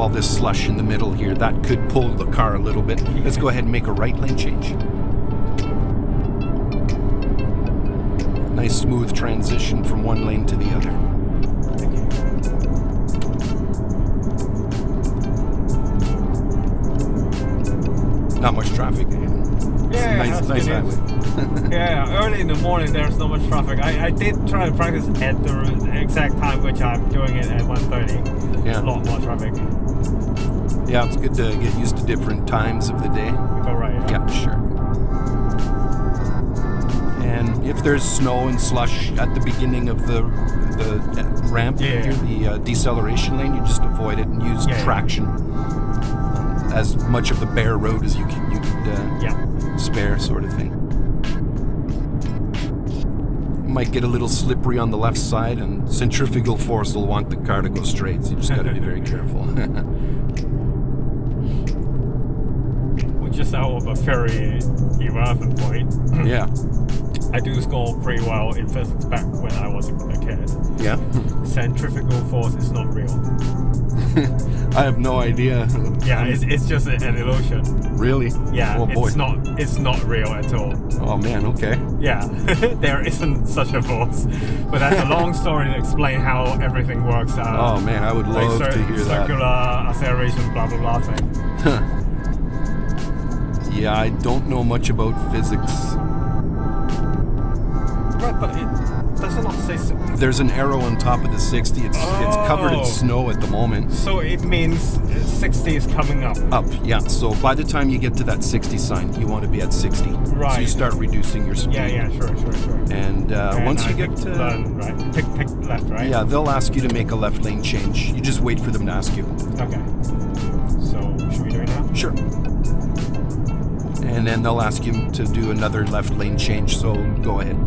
all this slush in the middle here, that could pull the car a little bit. Let's go ahead and make a right lane change. Nice smooth transition from one lane to the other. Not much traffic. Nice that way. Yeah, early in the morning there's not much traffic. I did try to practice at the exact time which I'm doing it at 1:30. Yeah. A lot more traffic. Yeah, it's good to get used to different times of the day. All right. Yeah, sure. And if there's snow and slush at the beginning of the ramp, here, the deceleration lane, you just avoid it and use traction. As much of the bare road as you could spare, sort of thing. Might get a little slippery on the left side, and centrifugal force will want the car to go straight, so you just got to be very careful. We're just out of a very irrelevant point. Yeah. I do score pretty well in physics back when I was a kid. Yeah. Centrifugal force is not real. I have no idea. Yeah, it's just an illusion. Really? Yeah, oh, boy. It's not real at all. Oh man, okay. Yeah, there isn't such a force. But that's a long story to explain how everything works. Oh man, I would love to hear that. Circular acceleration, blah blah blah thing. Yeah, I don't know much about physics. Right, but it does not say 60. There's an arrow on top of the 60. It's covered in snow at the moment. So it means 60 is coming up. Up, yeah. So by the time you get to that 60 sign, you want to be at 60. Right. So you start reducing your speed. Yeah, sure. And once you get to... Turn, right. Pick left, right? Yeah, they'll ask you to make a left lane change. You just wait for them to ask you. Okay. So, should we do it now? Sure. And then they'll ask you to do another left lane change, so go ahead.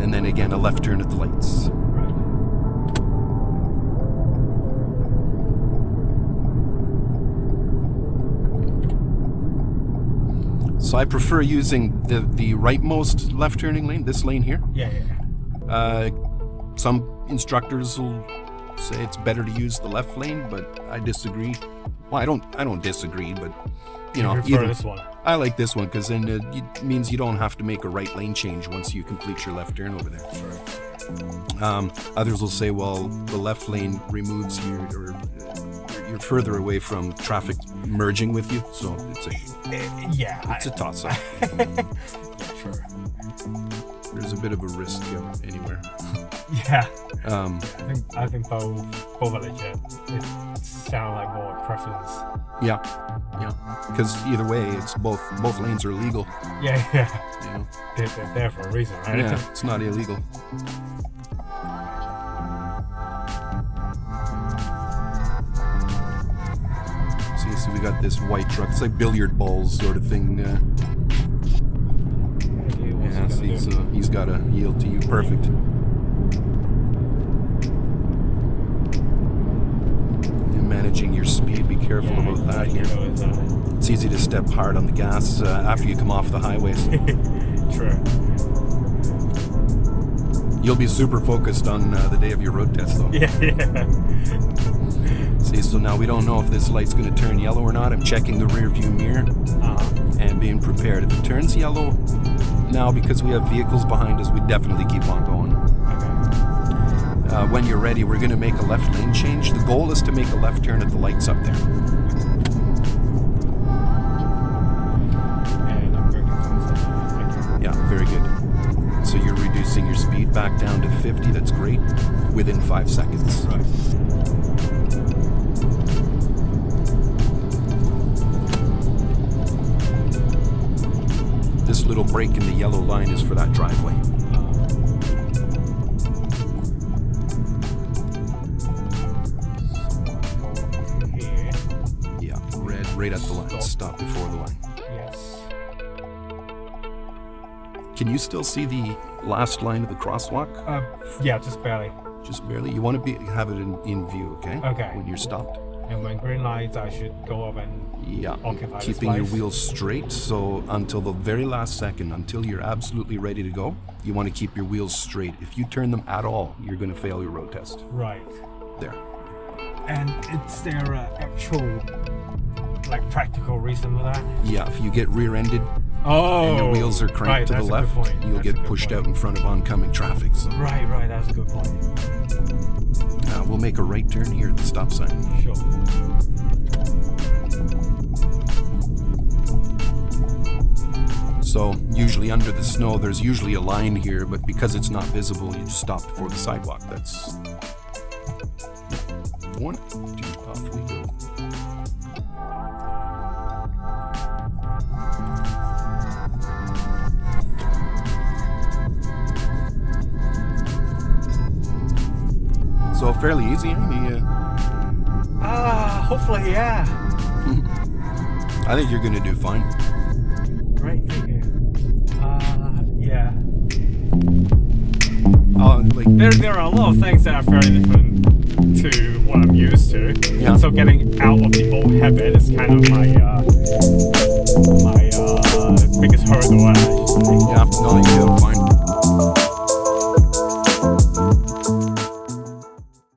And then again, a left turn at the lights. So I prefer using the rightmost left turning lane, this lane here. Yeah. Some instructors will say it's better to use the left lane, but I disagree. Well, I don't disagree, but you know, prefer this one. I like this one because then it means you don't have to make a right lane change once you complete your left turn over there. Others will say, well, the left lane removes you, or you're further away from traffic merging with you, so it's a toss-up. Yeah, sure. There's a bit of a risk anywhere. Yeah. I think both are legit. It sounds like more preference. Yeah. Because either way, it's both lanes are legal. Yeah. You know? They're there for a reason, right? Yeah, it's not illegal. So we got this white truck. It's like billiard balls sort of thing. So he's got to yield to you. Perfect. And managing your speed, be careful about that here. It's easy to step hard on the gas after you come off the highways. True. You'll be super focused on the day of your road test, though. Yeah. See, so now we don't know if this light's going to turn yellow or not. I'm checking the rear view mirror and being prepared. If it turns yellow now, because we have vehicles behind us, we definitely keep on going. Okay. When you're ready, we're going to make a left lane change. The goal is to make a left turn at the lights up there. And I'm going to close. Yeah, very good. So you're reducing your speed back down to 50. That's great. Within 5 seconds. Right. This little break in the yellow line is for that driveway. Here. Yeah, red right at the line. Stop before the line. Yes. Can you still see the last line of the crosswalk? Yeah, just barely. Just barely. You want to have it in view, okay? Okay. When you're stopped. And when green lights, I should go up and Yeah, occupy the keeping your splice. wheels straight. So until the very last second, until you're absolutely ready to go, you want to keep your wheels straight. If you turn them at all, you're going to fail your road test. Right. There. And is there an actual, like, practical reason for that? Yeah, if you get rear-ended Oh, and your wheels are cranked to the that's a left, good point. you'll That's a get good pushed point. out in front of oncoming traffic. So Right, that's a good point. we'll make a right turn here at the stop sign. Sure. So usually under the snow, there's usually a line here, but because it's not visible, you just stop before the sidewalk. That's 1, 2, off we go. So fairly easy, Hopefully, yeah. I think you're gonna do fine. Great, thank you. Yeah. There are a lot of things that are very different to what I'm used to. Yeah. So getting out of the old habit is kind of my biggest hurdle. Yeah, no, you're doing fine.